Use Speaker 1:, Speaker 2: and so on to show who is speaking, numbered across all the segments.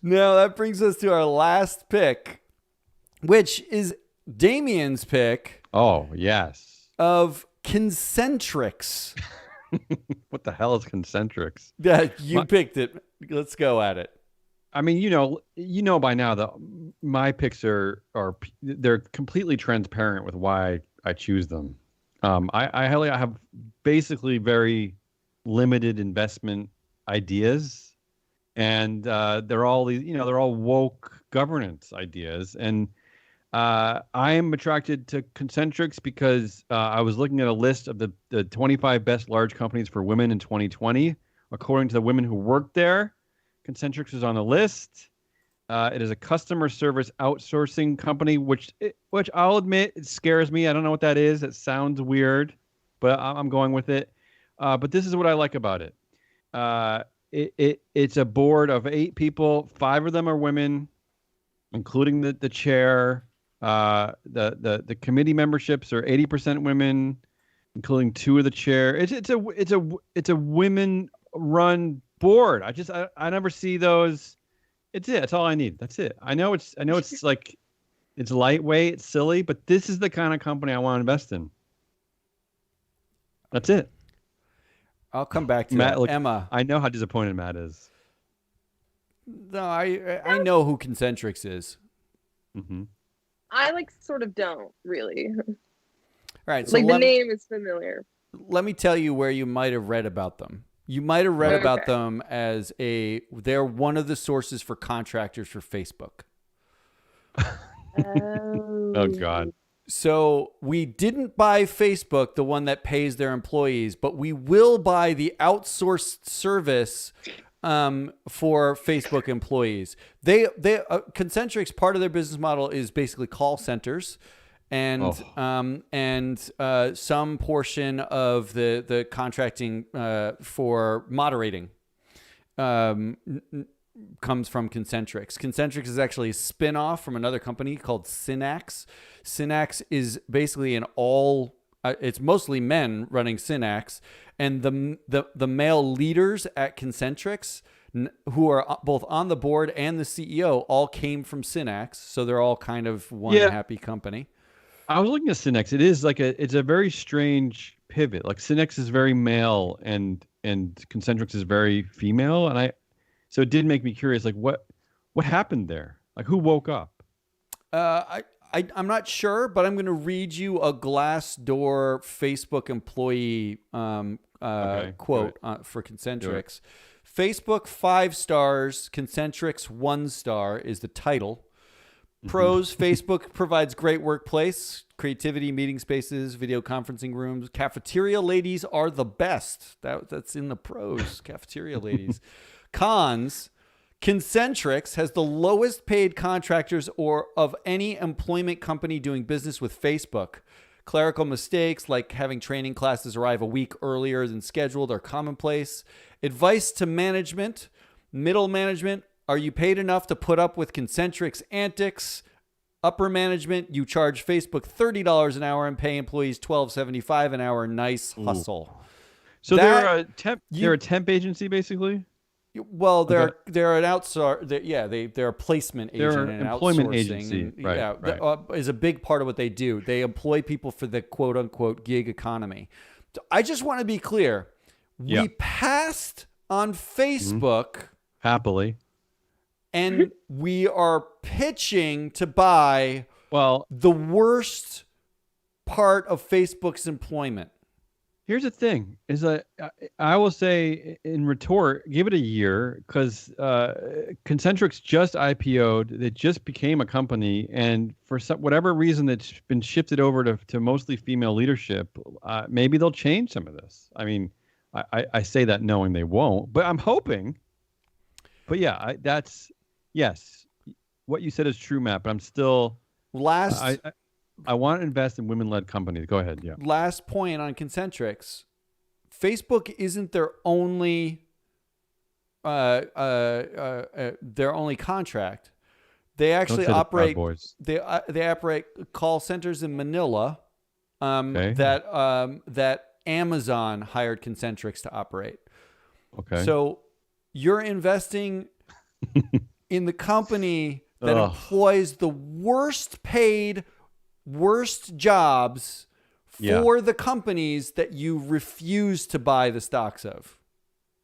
Speaker 1: Now that brings us to our last pick, which is Damien's pick.
Speaker 2: Oh, yes.
Speaker 1: Of Concentrix.
Speaker 2: What the hell is Concentrix?
Speaker 1: Yeah, you picked it. Let's go at it.
Speaker 2: I mean, you know by now that my picks are they're completely transparent with why I choose them. I have basically very limited investment ideas, and they're all woke governance ideas. And I am attracted to Concentrix because I was looking at a list of the 25 best large companies for women in 2020. According to the women who worked there, Concentrix is on the list. It is a customer service outsourcing company, which I'll admit it scares me. I don't know what that is. It sounds weird, but I'm going with it. But this is what I like about it. It's a board of 8 people. 5 of them are women, including the chair. The committee memberships are 80% women, including 2 of the chair. It's a women run board. I never see those. It's it. That's all I need. That's it. I know it's like it's lightweight, it's silly, but this is the kind of company I want to invest in. That's it.
Speaker 1: I'll come back to
Speaker 2: Matt,
Speaker 1: that.
Speaker 2: look,
Speaker 1: Emma.
Speaker 2: I know how disappointed Matt is.
Speaker 1: No, I know who Concentrix is.
Speaker 2: Mm-hmm.
Speaker 3: I sort of don't really.
Speaker 1: All right, so
Speaker 3: the name is familiar.
Speaker 1: Let me tell you where you might have read about them. You might have read about them as they're one of the sources for contractors for Facebook.
Speaker 2: Oh God.
Speaker 1: So we didn't buy Facebook, the one that pays their employees, but we will buy the outsourced service for Facebook employees. Concentrix, part of their business model is basically call centers. And some portion of the contracting for moderating comes from Concentrix. Concentrix is actually a spin-off from another company called Synax. Synax is basically it's mostly men running Synax, and the male leaders at Concentrix, who are both on the board and the CEO, all came from Synax, so they're all kind of one happy company.
Speaker 2: I was looking at Synex. It is it's a very strange pivot. Like Synex is very male and Concentrix is very female. So it did make me curious, like what happened there? Like who woke up?
Speaker 1: I'm not sure, but I'm going to read you a Glassdoor Facebook employee quote for Concentrix. Facebook 5 stars, Concentrix 1 star is the title. Pros, Facebook provides great workplace, creativity, meeting spaces, video conferencing rooms. Cafeteria ladies are the best. That's in the pros, cafeteria ladies. Cons, Concentrix has the lowest paid contractors of any employment company doing business with Facebook. Clerical mistakes like having training classes arrive a week earlier than scheduled are commonplace. Advice to management, middle management, are you paid enough to put up with Concentrix antics? Upper management, you charge Facebook $30 an hour and pay employees $12.75 an hour. Nice hustle.
Speaker 2: So they're a temp agency, basically.
Speaker 1: Well, they're an outsource. They're a placement agent.
Speaker 2: They're an employment agency.
Speaker 1: Right. Is a big part of what they do. They employ people for the quote unquote gig economy. I just want to be clear. We passed on Facebook
Speaker 2: happily.
Speaker 1: And we are pitching to buy the worst part of Facebook's employment.
Speaker 2: Here's the thing: is that I will say in retort, give it a year because Concentrix just IPO'd. It just became a company, and for whatever reason, it's been shifted over to mostly female leadership. Maybe they'll change some of this. I mean, I say that knowing they won't, but I'm hoping. But yeah, yes, what you said is true, Matt, but I'm still I want to invest in women-led companies. Go ahead. Yeah.
Speaker 1: Last point on Concentrix. Facebook isn't their only contract. They actually operate they operate call centers in Manila that Amazon hired Concentrix to operate.
Speaker 2: Okay.
Speaker 1: So you're investing in the company that employs the worst paid, worst jobs for the companies that you refuse to buy the stocks of.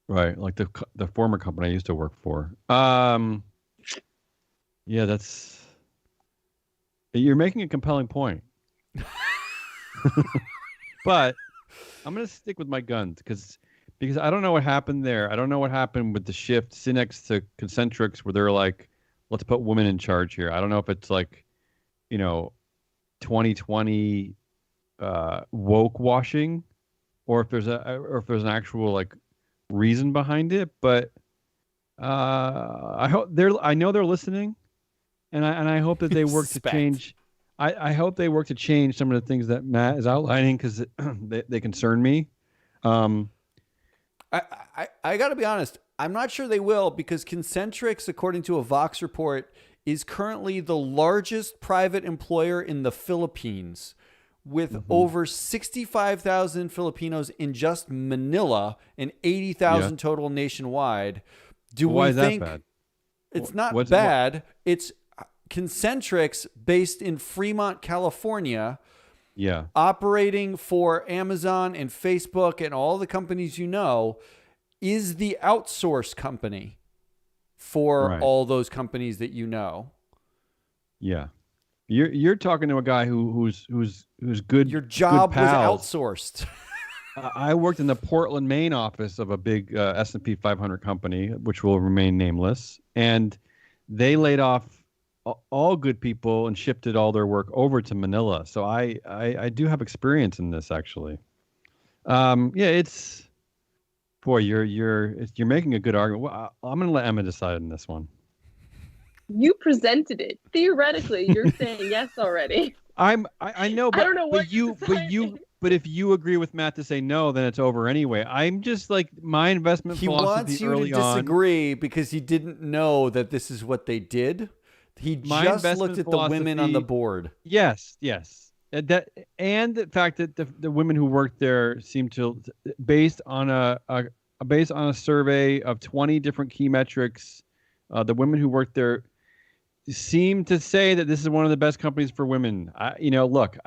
Speaker 2: Right, like the former company I used to work for. Yeah, you're making a compelling point. But I'm going to stick with my guns because I don't know what happened there. I don't know what happened with the shift Synex to Concentrix where they're like, let's put women in charge here. I don't know if it's like, 2020 woke washing or if there's an actual like reason behind it, but I know they're listening and I hope that they work to change. I hope they work to change some of the things that Matt is outlining because they concern me.
Speaker 1: I got to be honest. I'm not sure they will because Concentrix, according to a Vox report, is currently the largest private employer in the Philippines with over 65,000 Filipinos in just Manila and 80,000 total nationwide.
Speaker 2: Why is that bad?
Speaker 1: It's not bad. It's Concentrix based in Fremont, California.
Speaker 2: Yeah.
Speaker 1: Operating for Amazon and Facebook and all the companies is the outsource company for all those companies that you know.
Speaker 2: Yeah. You're talking to a guy who's good.
Speaker 1: Your job
Speaker 2: good
Speaker 1: was
Speaker 2: pals.
Speaker 1: outsourced.
Speaker 2: I worked in the Portland, Maine office of a big S&P 500 company, which will remain nameless, and they laid off all good people and shifted all their work over to Manila. So I do have experience in this actually. It's boy, you're making a good argument. Well, I'm going to let Emma decide on this one.
Speaker 3: You presented it. Theoretically, you're saying yes already.
Speaker 2: I know, but
Speaker 3: I don't know what
Speaker 2: but if you agree with Matt to say no, then it's over anyway. I'm just like my investment philosophy early on.
Speaker 1: He wants you to disagree because he didn't know that this is what they did. He just looked at the women on the board.
Speaker 2: Yes. And the fact that the women who worked there seem to, based on a survey of 20 different key metrics, the women who worked there seem to say that this is one of the best companies for women. Look,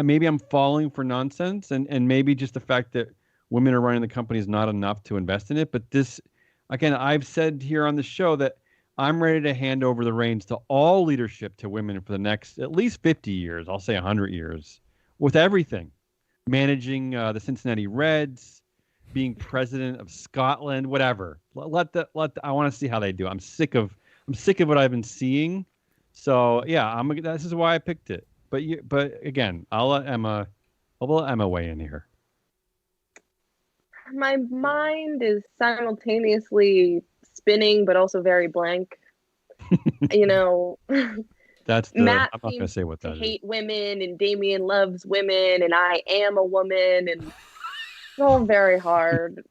Speaker 2: maybe I'm falling for nonsense, and maybe just the fact that women are running the company is not enough to invest in it. But this, again, I've said here on the show that I'm ready to hand over the reins to all leadership to women for the next at least 50 years. I'll say 100 years with everything, managing the Cincinnati Reds, being president of Scotland, whatever. I want to see how they do. I'm sick of what I've been seeing. So yeah, this is why I picked it. But again, I'll let Emma weigh in here.
Speaker 3: My mind is simultaneously spinning, but also very blank.
Speaker 2: That's
Speaker 3: Matt
Speaker 2: I'm not going to say what that is.
Speaker 3: Hate women, and Damion loves women, and I am a woman, and it's all very hard.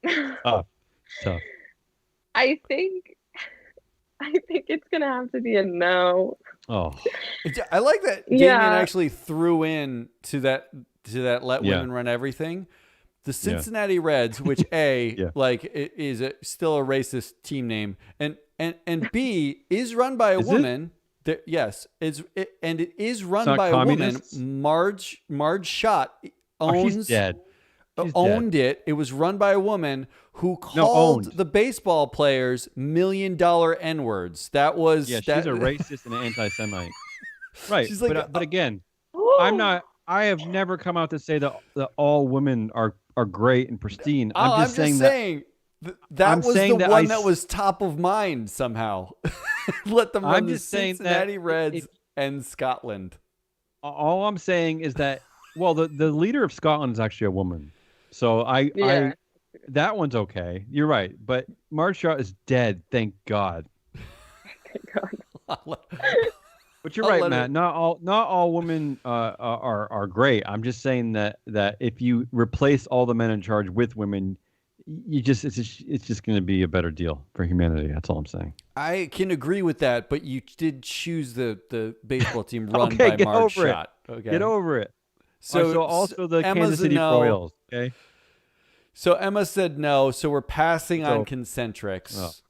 Speaker 2: Tough.
Speaker 3: I think it's gonna have to be a no.
Speaker 2: Oh,
Speaker 1: I like that Damion actually threw in to that let women run everything. The Cincinnati Reds, which is still a racist team name, and B is run by a woman. Yes, it is run by
Speaker 2: communists?
Speaker 1: a woman. Marge Schott owns.
Speaker 2: She's dead.
Speaker 1: Owned it. It was run by a woman who called the baseball players $1 million N-words. That was
Speaker 2: she's a racist and an anti-Semite. Right.
Speaker 1: She's like,
Speaker 2: but again, I have never come out to say that all women are great and pristine. I'm just saying
Speaker 1: that was the one that was top of mind somehow. Let them run the Cincinnati Reds and Scotland.
Speaker 2: All I'm saying is that, well, the leader of Scotland is actually a woman. So that one's okay. You're right. But Marge Schott is dead. Thank God.
Speaker 3: Thank God.
Speaker 2: But you're right, Matt. Not all women are great. I'm just saying that if you replace all the men in charge with women, it's just going to be a better deal for humanity. That's all I'm saying.
Speaker 1: I can agree with that, but you did choose the baseball team run by Marge Schott. Okay,
Speaker 2: get over it. So also the Kansas City Royals. Okay.
Speaker 1: So Emma said no. So we're passing on Concentrix.